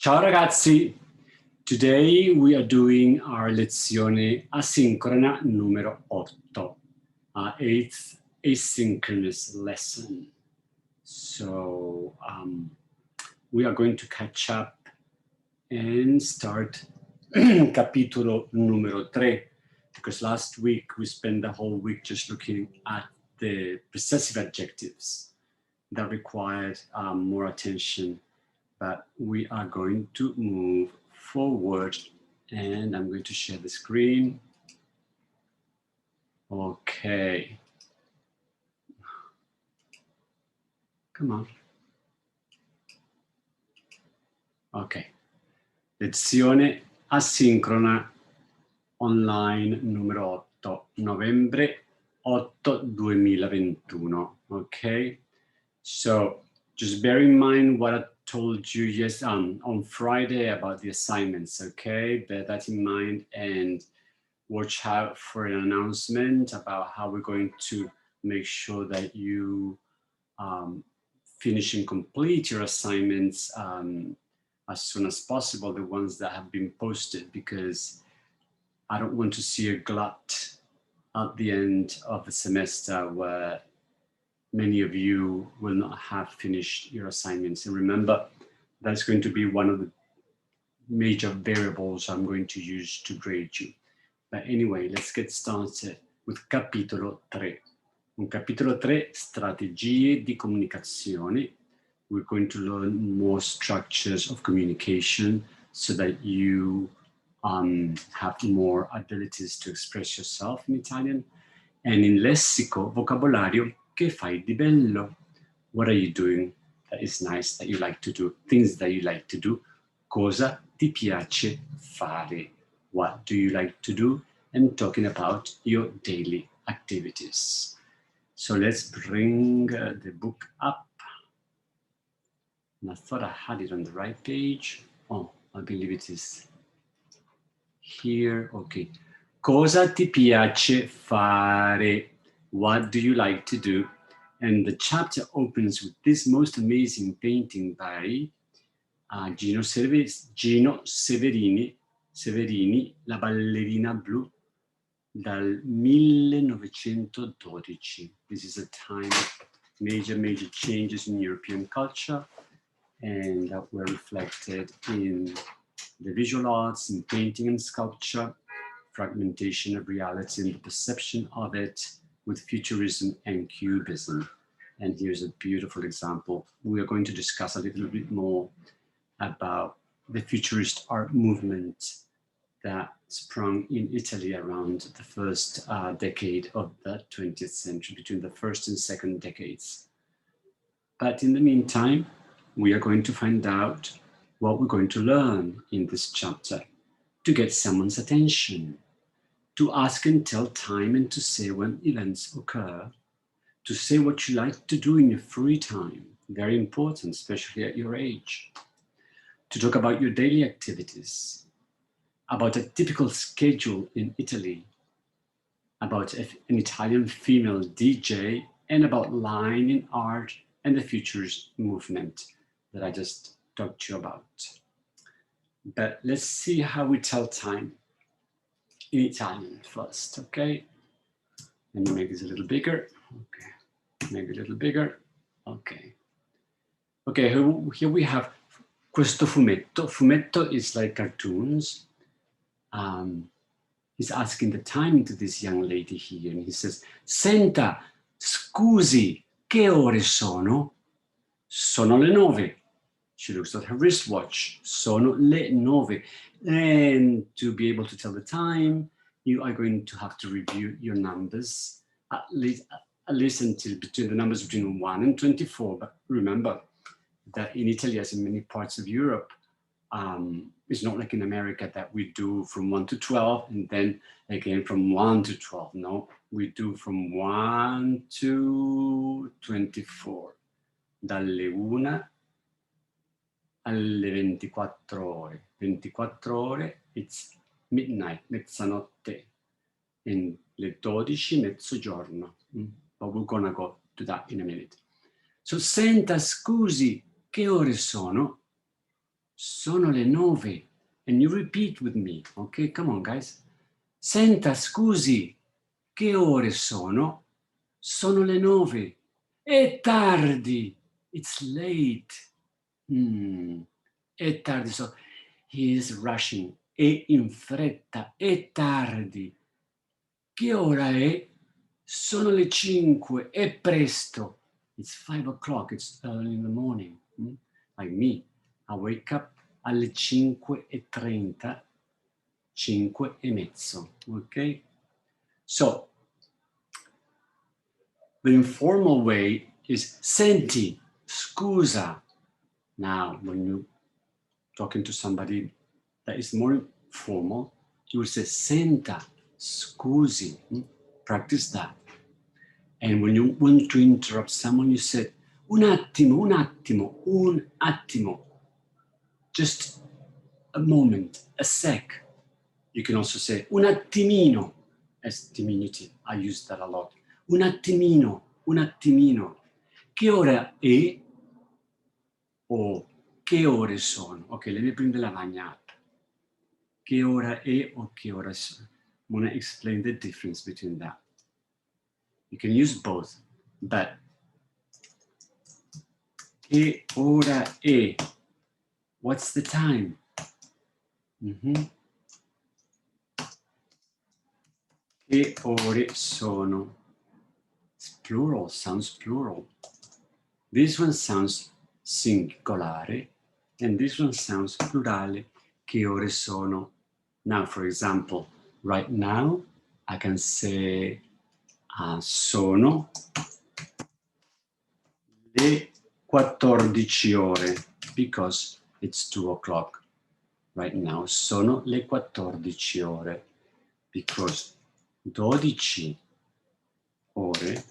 Ciao ragazzi! Today we are doing our Lezione Asincrona numero 8, our 8th asynchronous lesson. So we are going to catch up and start Capitolo numero 3, because last week we spent the whole week just looking at the possessive adjectives that required more attention. But we are going to move forward and I'm going to share the screen. Okay. Come on. Ok. Lezione asincrona online numero 8, novembre 8, 2021. Okay. So just bear in mind what I told you on Friday about the assignments, okay? Bear that in mind and watch out for an announcement about how we're going to make sure that you finish and complete your assignments as soon as possible, the ones that have been posted, because I don't want to see a glut at the end of the semester where many of you will not have finished your assignments. And remember, that's going to be one of the major variables I'm going to use to grade you. But anyway, let's get started with Capitolo 3. On Capitolo 3, Strategie di comunicazione. We're going to learn more structures of communication so that you have more abilities to express yourself in Italian. And in lessico, vocabolario, che fai di bello? What are you doing that is nice, that you like to do? Things that you like to do. Cosa ti piace fare? What do you like to do? And talking about your daily activities. So let's bring the book up. And I thought I had it on the right page. Oh, I believe it is here. Okay. Cosa ti piace fare? What do you like to do? And the chapter opens with this most amazing painting by Gino Severini, La ballerina blu, dal 1912. This is a time of major changes in European culture, and that were reflected in the visual arts, in painting and sculpture, fragmentation of reality and the perception of it, with futurism and cubism. And here's a beautiful example. We are going to discuss a little bit more about the futurist art movement that sprung in Italy around the first decade of the 20th century, between the first and second decades. But in the meantime, we are going to find out what we're going to learn in this chapter to get someone's attention, to ask and tell time and to say when events occur, to say what you like to do in your free time, very important, especially at your age, to talk about your daily activities, about a typical schedule in Italy, about an Italian female DJ, and about line in art and the futurist movement that I just talked to you about. But let's see how we tell time in Italian first, okay? Let me make this a little bigger. Okay, maybe a little bigger. Okay. Okay, here we have questo fumetto. Fumetto is like cartoons. He's asking the time to this young lady here, and he says, Senta, scusi, che ore sono? Sono le 9. She looks at her wristwatch. Sono le 9. And to be able to tell the time, you are going to have to review your numbers, at least until between the numbers between 1 and 24. But remember that in Italy, as in many parts of Europe, it's not like in America that we do from 1 to 12 and then again from 1 to 12. No, we do from 1 to 24. Dalle 1 alle 24 ore. 24 ore, it's midnight, mezzanotte. And le 12, mezzogiorno. But we're gonna go to that in a minute. So, Senta, scusi, che ore sono? sono le 9. And you repeat with me, okay? Come on, guys. Senta, scusi, che ore sono? Sono le 9. È tardi. It's late. È tardi. So he is rushing. È in fretta. È tardi. Che ora è? Sono le 5. È presto. It's 5 o'clock. It's early in the morning. Like me. I wake up alle 5:30. 5:30. Okay? So, the informal way is senti, scusa. Now, when you're talking to somebody that is more formal, you will say senta, scusi. Practice that. And when you want to interrupt someone, you say un attimo, un attimo, un attimo. Just a moment, a sec. You can also say un attimino as diminutive. I use that a lot. Un attimino, un attimino. Che ora è? O che ore sono? Ok, let me bring the lavagna up. Che ora è o che ora sono? I want to explain the difference between that. You can use both, but che ora è? What's the time? Che ore sono? It's plural, sounds plural. This one sounds singolare, and this one sounds plurale. Che ore sono? Now, for example, right now, I can say sono le 14 ore, because it's 2 o'clock. Right now, sono le 14 ore, because 12 ore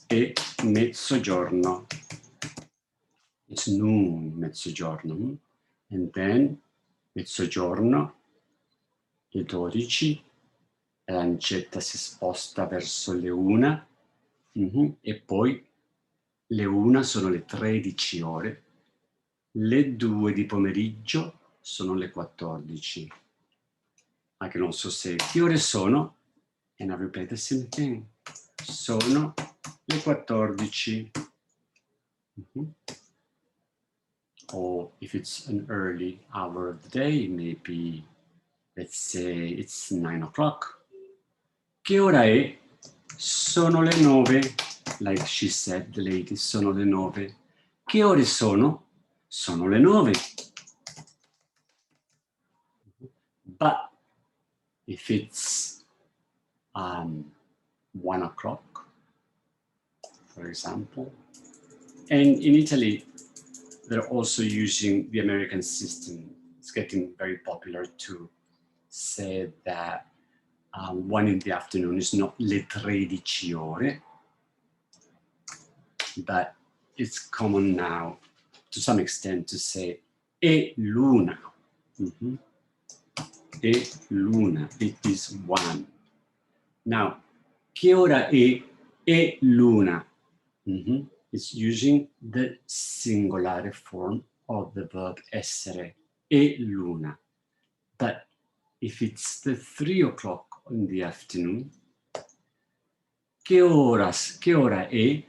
e mezzogiorno. It's noon, mezzogiorno. And then mezzogiorno, le 12, la lancetta si sposta verso le 1, e poi le 1 sono le 13 ore, le 2 di pomeriggio sono le 14. I can also say, che ore sono? And I repeat the same thing. Sono le 14. Or if it's an early hour of the day, maybe, let's say it's 9 o'clock. Che ora è? Sono le 9. Like she said, the lady, sono le 9. Che ore sono? Sono le 9. But if it's 1 o'clock, for example, and in Italy, they're also using the American system. It's getting very popular to say that 1 in the afternoon is not le 13 ore, but it's common now, to some extent, to say è l'una. È l'una, it is 1. Now, che ora è? È l'una. It's using the singular form of the verb essere. È l'una. But if it's the 3 o'clock in the afternoon, che ora è?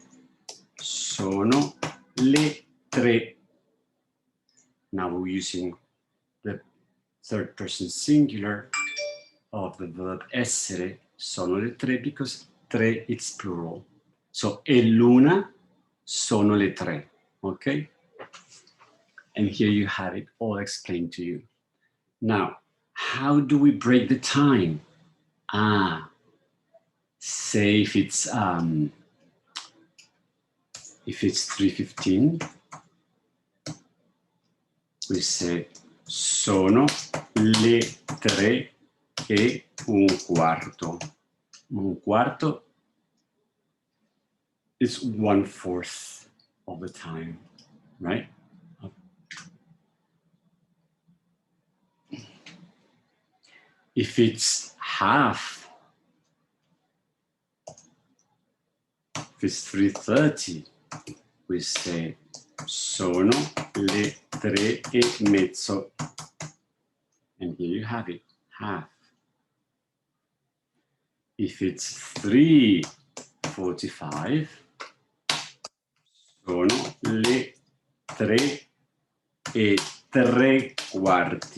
Sono le 3. Now we're using the third person singular of the verb essere. Sono le 3 because 3 it's plural. So è l'una, sono le 3. Okay? And here you have it all explained to you. Now, how do we break the time? Say if it's 3:15, we say sono le 3:15. Un quarto is 1/4 of the time, right? If it's half, if it's 3:30, we say sono le e mezzo. And here you have it, half. If it's 3:45, sono le 3:03,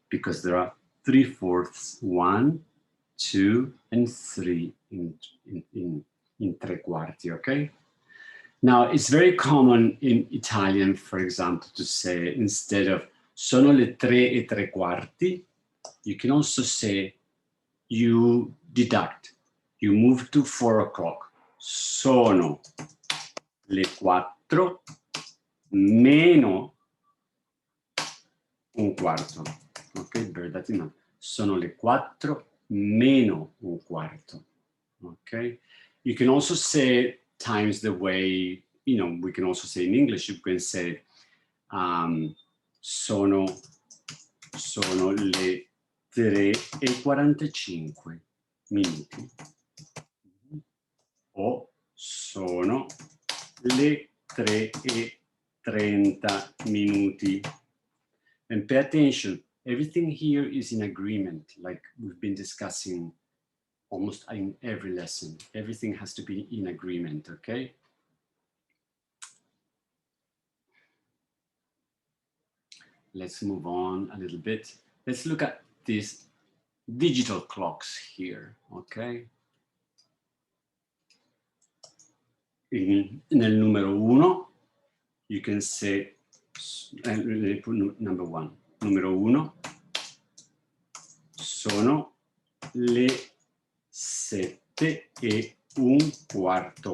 because there are 3/4, 1, 2, and 3 in 3/4, okay? Now, it's very common in Italian, for example, to say, instead of sono le 3:03, you can also say you deduct, you move to 4 o'clock. Sono le 4 meno un quarto. Okay, bear that in mind. Sono le 4 meno un quarto. Okay, you can also say times the way, you know, we can also say in English, you can say sono le 3:45 minuti. O sono le 3:30 minuti. And pay attention, everything here is in agreement, like we've been discussing almost in every lesson. Everything has to be in agreement, okay? Let's move on a little bit. Let's look at these digital clocks here, okay? Nel numero 1, you can say, number 1, numero 1, sono le 7:15,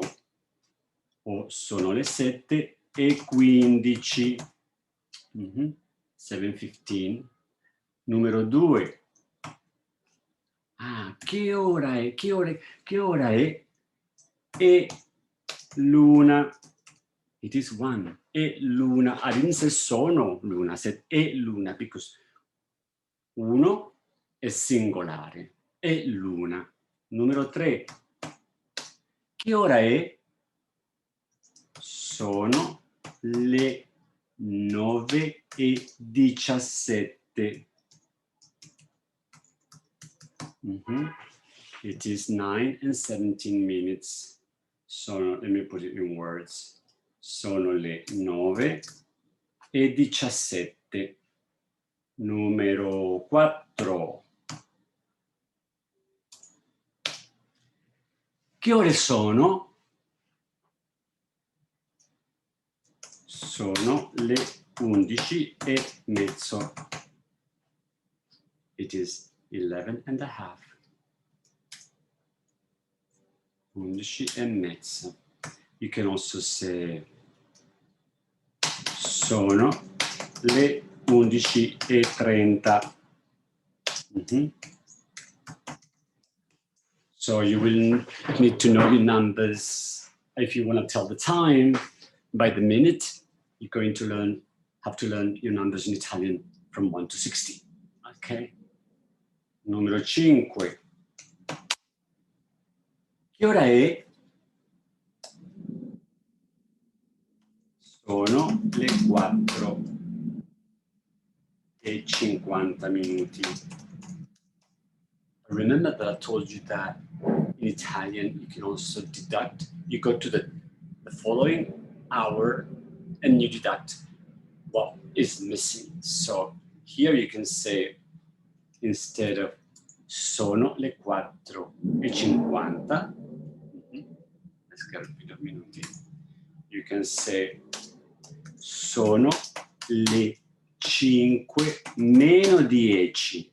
o sono le 7:15, 7:15. Numero 2, che ora è? Che ora è? È l'una. It is 1. È l'una. I didn't say sono l'una, I said è l'una, because 1 è singolare. È l'una. Numero 3. Che ora è? Sono le 9:17. It is 9 and 17 minutes. Sono, let me put it in words. Sono le 9:17. Numero 4. Che ore sono? Sono le 11:30. It is 11:30. 11:30. You can also say sono le 11:30. So you will need to know your numbers if you want to tell the time by the minute. You're going to have to learn your numbers in Italian from 1 to 60. Okay. Numero 5. Che ora è? Sono le 4:50 minuti. Remember that I told you that in Italian you can also deduct. You go to the following hour and you deduct what is missing. So here you can say, instead of sono le 4:50, let's get a bit of minuti. You can say sono le 5:10.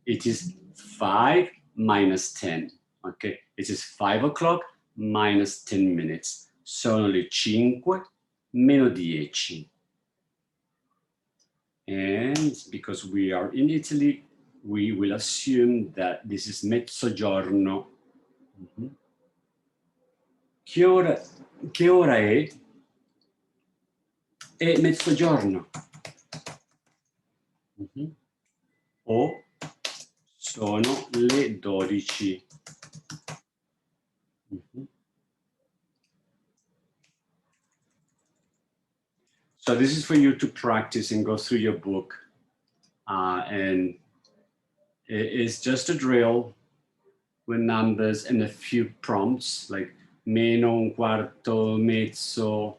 It is 5 minus 10. Okay, it is 5 o'clock minus 10 minutes. Sono le 5:10. And because we are in Italy, we will assume that this is mezzogiorno. Che ora è? È mezzogiorno. O sono le 12. So this is for you to practice and go through your book. And it's just a drill with numbers and a few prompts like meno, un quarto, mezzo,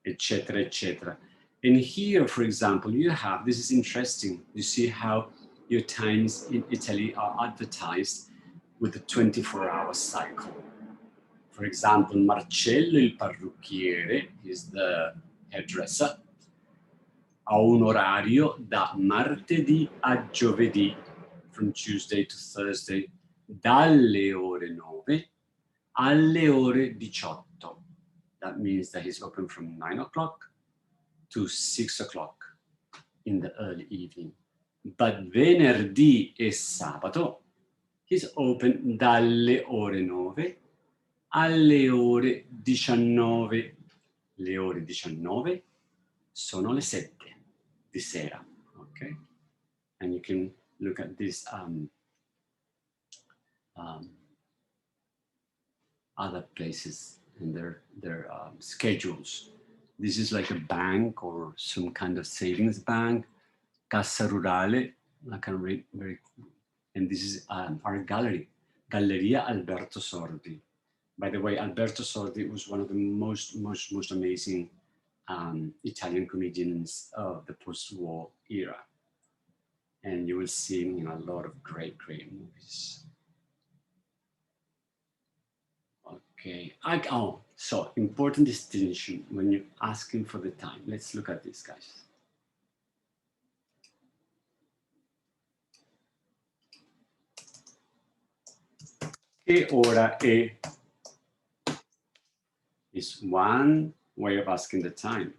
etc., etc. And here, for example, you have, this is interesting. You see how your times in Italy are advertised with a 24-hour cycle. For example, Marcello il parrucchiere is the hairdresser. Ha un orario da martedì a giovedì, from Tuesday to Thursday, dalle ore 9 alle ore 18. That means that he's open from 9 o'clock to 6 o'clock in the early evening. But venerdì e sabato, he's open dalle ore 9 alle ore 19. Le ore 19 sono le 7 di sera, okay? And you can look at this other places and their schedules. This is like a bank or some kind of savings bank, Cassa Rurale. I can read very, and this is our gallery, Galleria Alberto Sordi. By the way, Alberto Sordi was one of the most amazing Italian comedians of the post-war era. And you will see him in a lot of great movies. Okay, so important distinction when you're asking for the time. Let's look at this, guys. Che ora è is one way of asking the time.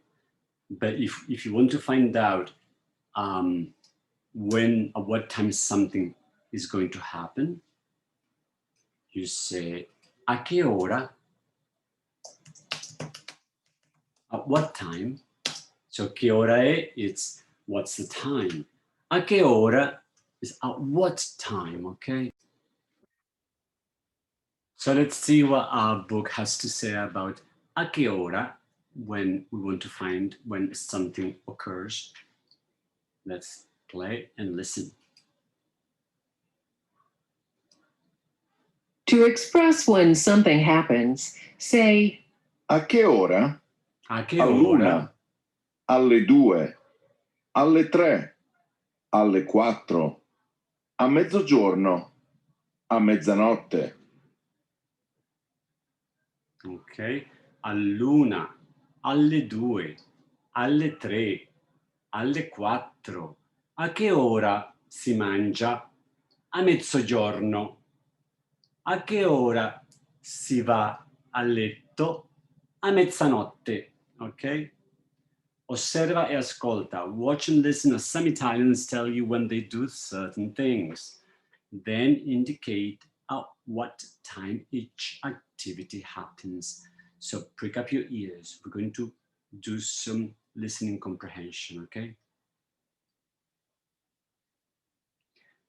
But if you want to find out when or what time something is going to happen, you say, a che ora? At what time? So che ora è, it's what's the time. A che ora is at what time, okay? So let's see what our book has to say about a che ora when we want to find when something occurs. Let's play and listen. To express when something happens, say a che ora? A che All'1, alle 2, alle 3, alle 4, a mezzogiorno, a mezzanotte. Ok, all'1, alle 2, alle 3, alle 4. A che ora si mangia? A mezzogiorno. A che ora si va a letto? A mezzanotte, ok? Osserva e ascolta. Watch and listen as some Italians tell you when they do certain things. Then indicate at what time each activity happens. So prick up your ears. We're going to do some listening comprehension, okay?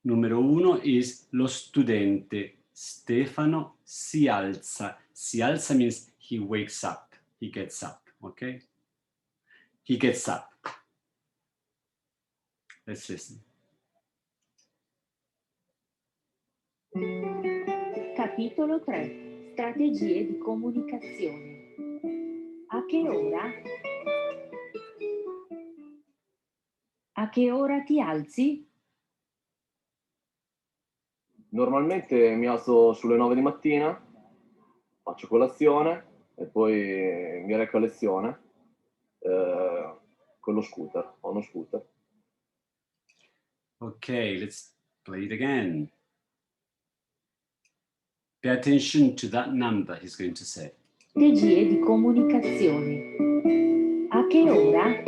Numero 1 is lo studente. Stefano si alza. Si alza means he wakes up. He gets up, okay? He gets up. Let's listen. Capitolo 3. Strategie di comunicazione. A che ora? A che ora ti alzi? Normalmente mi alzo sulle 9 di mattina, faccio colazione e poi mi reco a lezione con lo scooter. Ho uno scooter. Okay, let's play it again. Pay attention to that number, he's going to say. Strategie di comunicazione. A che ora?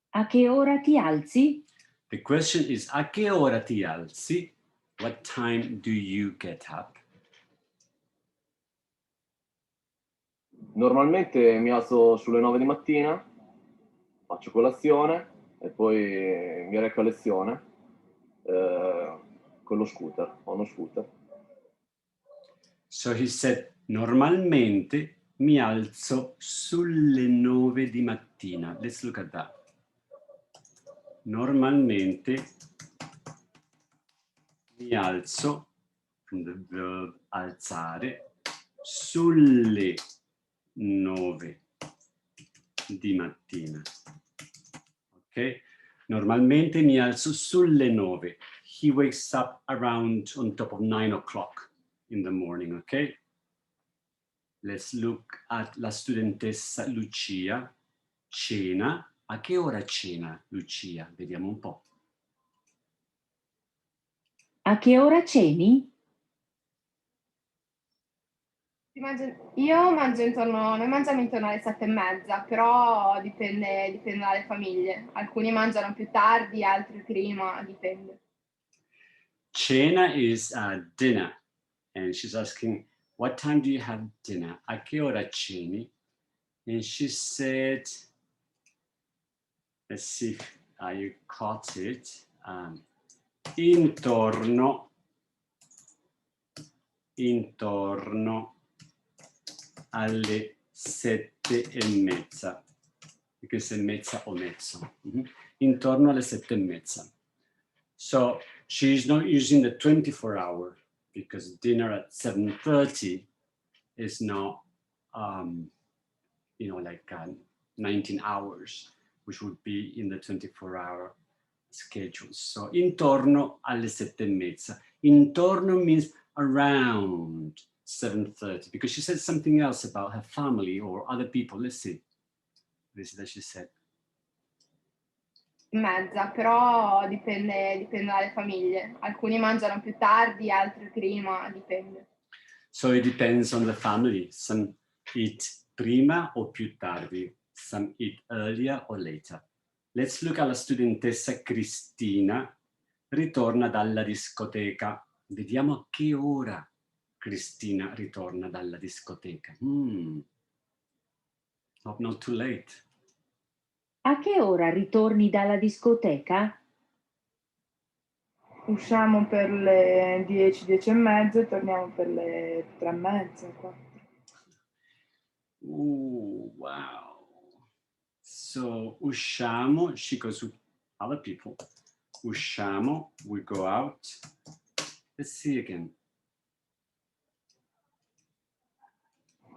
A che ora ti alzi? The question is, a che ora ti alzi? What time do you get up? Normalmente mi alzo sulle 9 di mattina, faccio colazione e poi mi reco a lezione con lo scooter. Ho uno scooter. So he said, normalmente Mi alzo sulle 9 di mattina. Let's look at that. Normalmente mi alzo, from the verb alzare, sulle 9 di mattina. Ok? Normalmente mi alzo sulle 9. He wakes up around on top of 9 o'clock in the morning, ok? Let's look at la studentessa Lucia. Cena. A che ora cena Lucia? Vediamo un po'. A che ora ceni? Io mangio intorno, noi mangiamo intorno alle 7:30, però dipende dalle famiglie. Alcuni mangiano più tardi, altri prima, dipende. Cena is dinner. And she's asking, what time do you have dinner? A che ora ceni? And she said, let's see if you caught it. Intorno alle 7:30. Because say mezza o mezzo. Intorno alle 7:30. So she's not using the 24-hour because dinner at 7:30 is not, like 19 hours, which would be in the 24-hour schedule. So intorno alle 7:30. Intorno means around 7:30 because she said something else about her family or other people. Let's see. This is that she said. Mezza, però dipende dalle famiglie. Alcuni mangiano più tardi, altri prima, dipende. So it depends on the family. Some eat prima o più tardi. Some eat earlier or later. Let's look alla studentessa Cristina. Ritorna dalla discoteca. Vediamo a che ora Cristina ritorna dalla discoteca. Hope not too late. A che ora ritorni dalla discoteca? Usciamo per le 10, 10 e mezzo e torniamo per le 3 e mezza, 4. Wow. So usciamo, she goes with other people. Usciamo, we go out. Let's see again.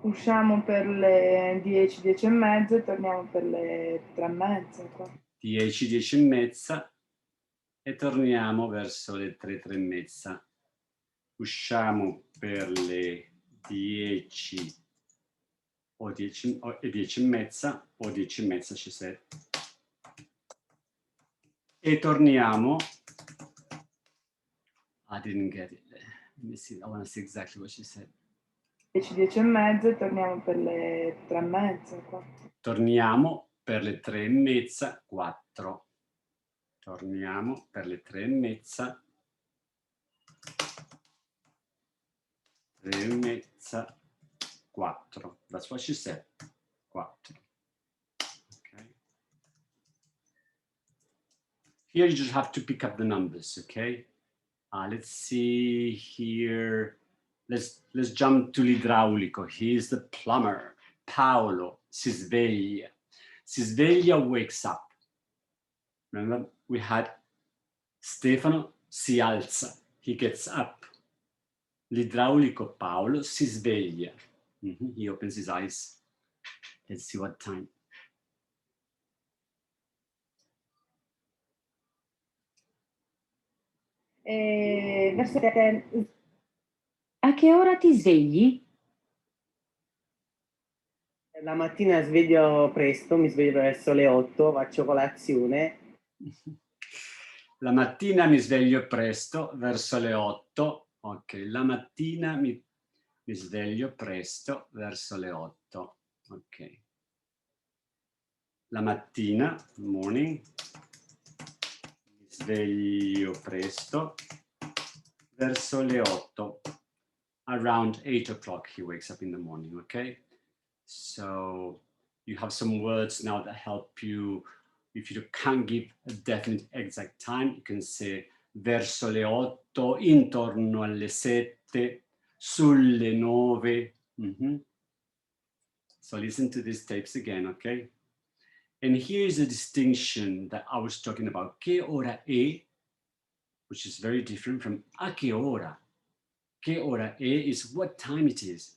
Usciamo per le 10, 10 e mezzo e torniamo per le 3 e mezza, 4. 10, 10 e mezza e torniamo verso le 3, 3 e mezza. Usciamo per le 10 o 10 e mezza o 10 e mezza, she said. E torniamo. I didn't get it. Let me see. I want to see exactly what she said. 10, 10 e mezzo e torniamo per le 3 e mezza, 4. Torniamo per le 3 e mezza, 4. Torniamo per le 3 e mezza, 3 e mezza, 4. That's what she said. 4. Okay. Here you just have to pick up the numbers, okay? Let's see here. Let's jump to l'idraulico. He's the plumber. Paolo si sveglia. Si sveglia, wakes up. Remember, we had Stefano si alza. He gets up. L'idraulico Paolo si sveglia. He opens his eyes. Let's see what time. A che ora ti svegli? La mattina sveglio presto, mi sveglio verso le 8, faccio colazione. La mattina mi sveglio presto, verso le 8. Ok, la mattina mi sveglio presto, verso le 8. Ok. La mattina, morning, mi sveglio presto, verso le 8. Around 8 o'clock he wakes up in the morning, okay? So you have some words now that help you. If you can't give a definite exact time, you can say verso le 8, intorno alle 7, sulle 9. So listen to these tapes again, okay? And here's a distinction that I was talking about. Che ora è, which is very different from a che ora. Che ora è is what time it is.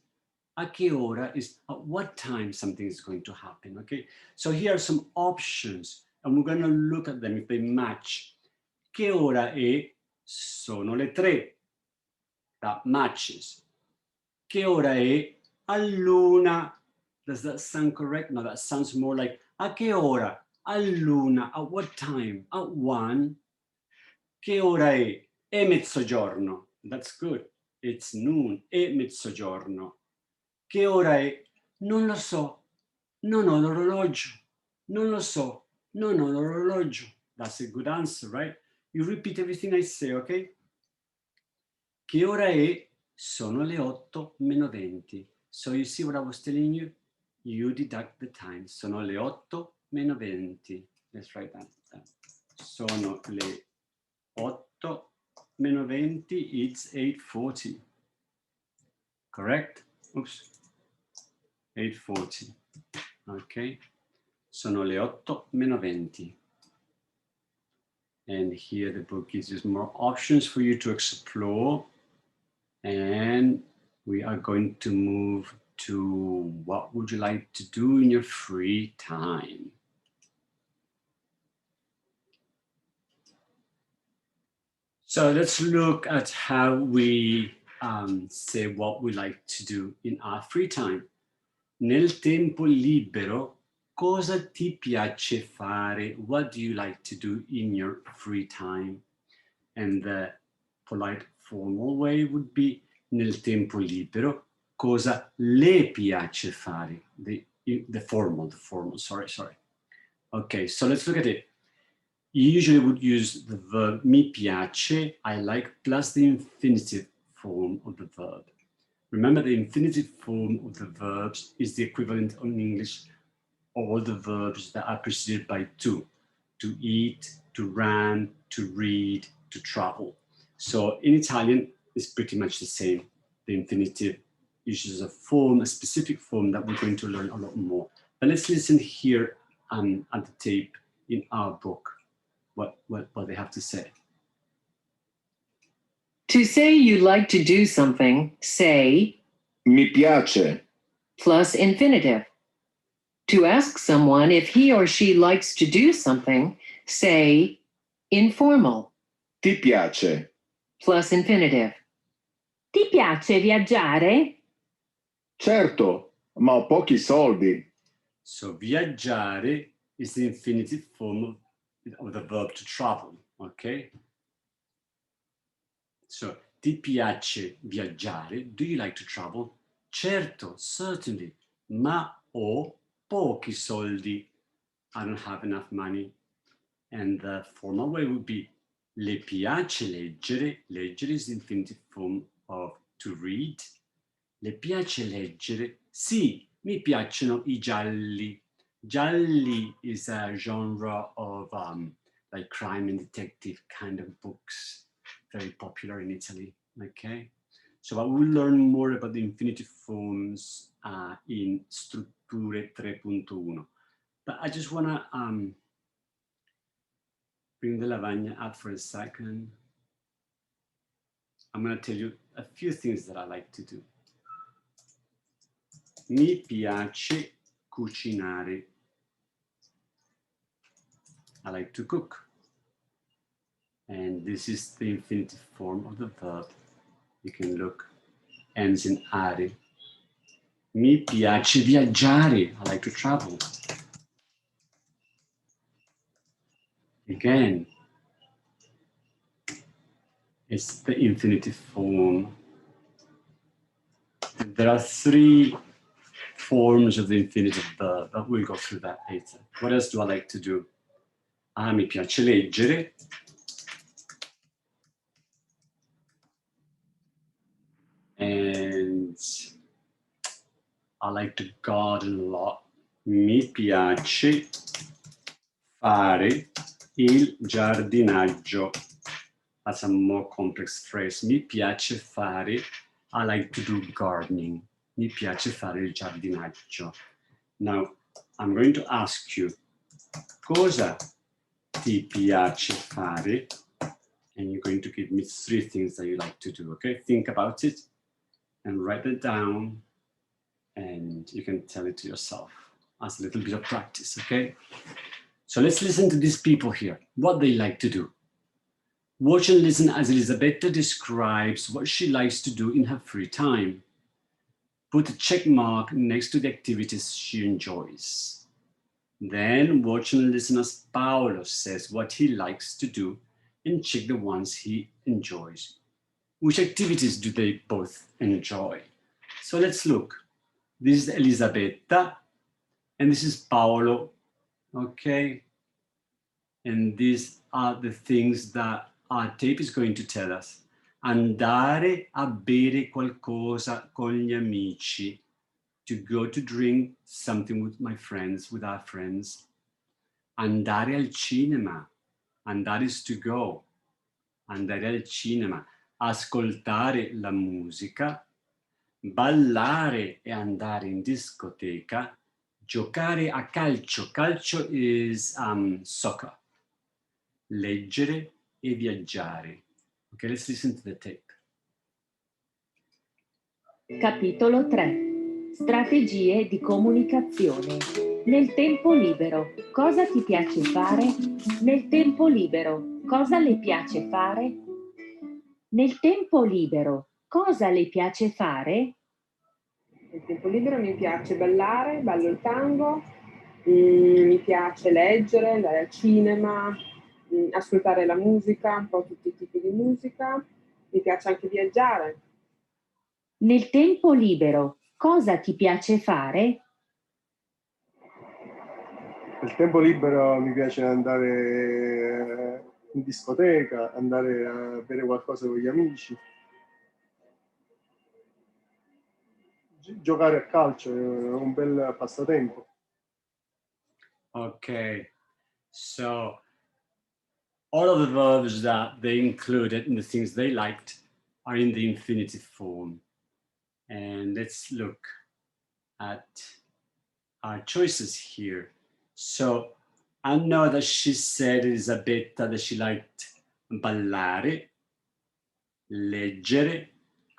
A che ora is at what time something is going to happen, okay? So here are some options, and we're gonna look at them if they match. Che ora è? Sono le 3. That matches. Che ora è? All'una. Does that sound correct? No, that sounds more like a che ora? All'una. At what time? At 1. Che ora è? È mezzogiorno. That's good. It's noon. È mezzogiorno. Che ora è? Non lo so. Non ho l'orologio. Non lo so. Non ho l'orologio. That's a good answer, right? You repeat everything I say, okay? Che ora è? Sono le 8 meno 20. So you see what I was telling you? You deduct the time. Sono le 8 meno 20. Let's write that down. Sono le 8 meno 20. It's 8:40. Correct? Oops. 8:40. Okay. Sono le 8 meno 20. And here the book gives you more options for you to explore. And we are going to move to what would you like to do in your free time? So let's look at how we say what we like to do in our free time. Nel tempo libero, cosa ti piace fare? What do you like to do in your free time? And the polite formal way would be nel tempo libero, cosa le piace fare? The formal, sorry. Okay, so let's look at it. You usually would use the verb mi piace, I like, plus the infinitive form of the verb. Remember, the infinitive form of the verbs is the equivalent in English of all the verbs that are preceded by to eat, to run, to read, to travel. So in Italian, it's pretty much the same. The infinitive uses a form, a specific form that we're going to learn a lot more. But let's listen here at the tape in our book, what they have to say. To say you like to do something, say Mi piace. plus infinitive. To ask someone if he or she likes to do something, say informal Ti piace. plus infinitive. Ti piace viaggiare? Certo, ma ho pochi soldi. So viaggiare is the infinitive form of the verb to travel, okay? So, ti piace viaggiare? Do you like to travel? Certo, certainly, ma ho pochi soldi. I don't have enough money. And the formal way would be le piace leggere. Leggere is the infinitive form of to read. Le piace leggere? Sì, mi piacciono i gialli. Gialli is a genre of like crime and detective kind of books, very popular in Italy, okay? So I will learn more about the infinitive forms in Strutture 3.1. But I just wanna bring the lavagna up for a second. I'm gonna tell you a few things that I like to do. Mi piace cucinare. I like to cook. And this is the infinitive form of the verb. You can look, ends in are. Mi piace viaggiare. I like to travel. Again, it's the infinitive form. There are 3 forms of the infinitive verb, but we'll go through that later. What else do I like to do? Mi piace leggere. And I like to garden a lot. Mi piace fare il giardinaggio. That's a more complex phrase. Mi piace fare, I like to do gardening. Mi piace fare il giardinaggio. Now, I'm going to ask you, cosa ti piace fare? And you're going to give me 3 things that you like to do, okay? Think about it and write it down, and you can tell it to yourself as a little bit of practice, okay? So let's listen to these people here, what they like to do. Watch and listen as Elisabetta describes what she likes to do in her free time. Put a check mark next to the activities she enjoys. Then watch and listen as Paolo says what he likes to do and check the ones he enjoys. Which activities do they both enjoy? So let's look. This is Elisabetta and this is Paolo, okay? And these are the things that our tape is going to tell us. Andare a bere qualcosa con gli amici. To go to drink something with my friends, with our friends. Andare al cinema. Andare is to go. Andare al cinema. Ascoltare la musica. Ballare e andare in discoteca. Giocare a calcio. Calcio is soccer. Leggere e viaggiare. Okay, let's listen to the tape. Capitolo 3. Strategie di comunicazione. Nel tempo libero, cosa ti piace fare? Nel tempo libero, cosa le piace fare? Nel tempo libero, cosa le piace fare? Nel tempo libero mi piace ballare, ballo il tango, mi piace leggere, andare al cinema, ascoltare la musica, un po' tutti i tipi di musica, mi piace anche viaggiare. Nel tempo libero, cosa ti piace fare? Nel tempo libero mi piace andare in discoteca, andare a bere qualcosa con gli amici, giocare a calcio è un bel passatempo. Okay, so all of the verbs that they included in the things they liked are in the infinitive form. And let's look at our choices here. So I know that she said, Elisabetta, that she liked ballare, leggere,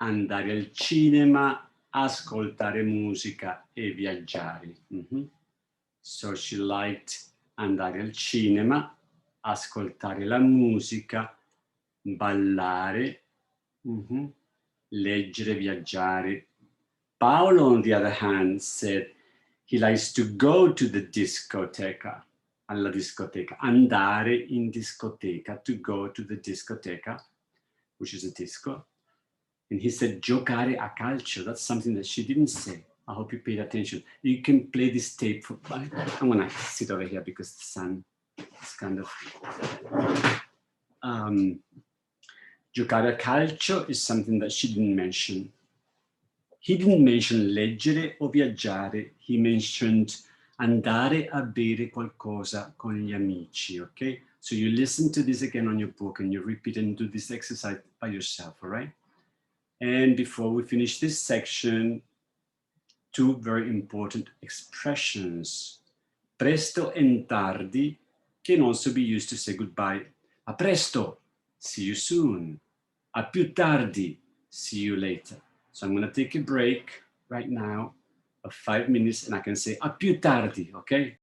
andare al cinema, ascoltare musica e viaggiare. So she liked andare al cinema, ascoltare la musica, ballare, leggere, viaggiare. Paolo, on the other hand, said he likes to go to the discoteca, alla discoteca, andare in discoteca, to go to the discoteca, which is a disco. And he said giocare a calcio. That's something that she didn't say. I hope you paid attention. You can play this tape for, I'm gonna sit over here because the sun is kind of, giocare a calcio is something that she didn't mention. He didn't mention leggere o viaggiare. He mentioned andare a bere qualcosa con gli amici, okay? So you listen to this again on your book and you repeat and do this exercise by yourself, all right? And before we finish this section, 2 very important expressions. Presto and tardi can also be used to say goodbye. A presto, see you soon. A più tardi, see you later. So I'm going to take a break right now of 5 minutes and I can say a più tardi, okay?